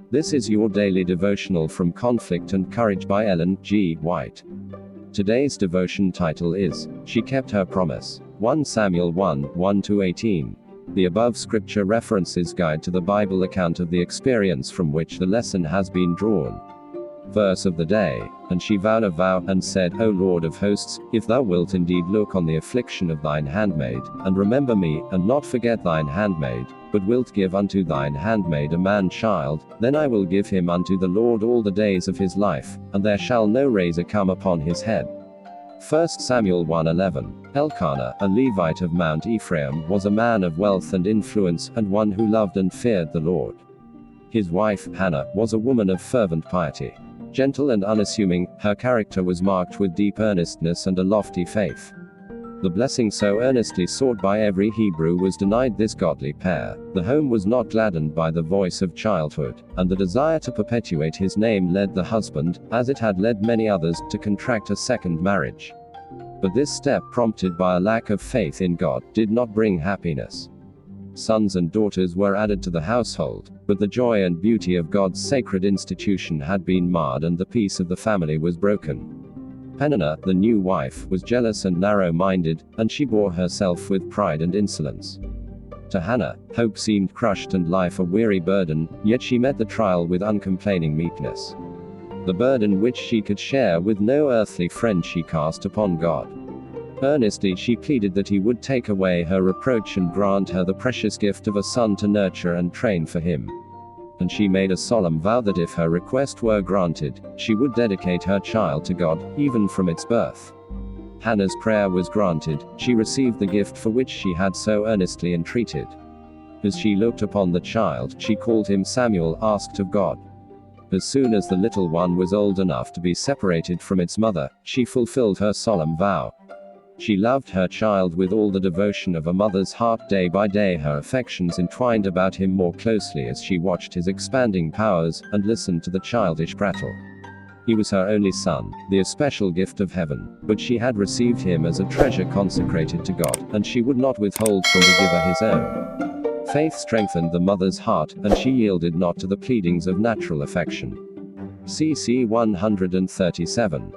This is your daily devotional from Conflict and Courage by G.White. Today's devotion title is, She Kept Her Promise. 1 Samuel 1:1-18. The above scripture references guide to the Bible account of the experience from which the lesson has been drawn. Verse of the day, And she vowed a vow, and said, O Lord of hosts, if thou wilt indeed look on the affliction of thine handmaid, and remember me, and not forget thine handmaid, but wilt give unto thine handmaid a man-child, then I will give him unto the Lord all the days of his life, and there shall no razor come upon his head. 1 Samuel 1:11. Elkanah, a Levite of Mount Ephraim, was a man of wealth and influence, and one who loved and feared the Lord. His wife, Hannah, was a woman of fervent piety. Gentle and unassuming, her character was marked with deep earnestness and a lofty faith. The blessing so earnestly sought by every Hebrew was denied this godly pair. The home was not gladdened by the voice of childhood, and the desire to perpetuate his name led the husband, as it had led many others, to contract a second marriage. But this step, prompted by a lack of faith in God, did not bring happiness. Sons and daughters were added to the household, but the joy and beauty of God's sacred institution had been marred and the peace of the family was broken. Peninnah, the new wife, was jealous and narrow-minded, and she bore herself with pride and insolence. To Hannah, hope seemed crushed and life a weary burden, yet she met the trial with uncomplaining meekness. The burden which she could share with no earthly friend she cast upon God. Earnestly she pleaded that he would take away her reproach and grant her the precious gift of a son to nurture and train for him. And she made a solemn vow that if her request were granted, she would dedicate her child to God, even from its birth. Hannah's prayer was granted, she received the gift for which she had so earnestly entreated. As she looked upon the child, she called him Samuel, asked of God. As soon as the little one was old enough to be separated from its mother, she fulfilled her solemn vow. She loved her child with all the devotion of a mother's heart. Day by day her affections entwined about him more closely as she watched his expanding powers, and listened to the childish prattle. He was her only son, the especial gift of heaven, but she had received him as a treasure consecrated to God, and she would not withhold from the giver his own. Faith strengthened the mother's heart, and she yielded not to the pleadings of natural affection. CC 137.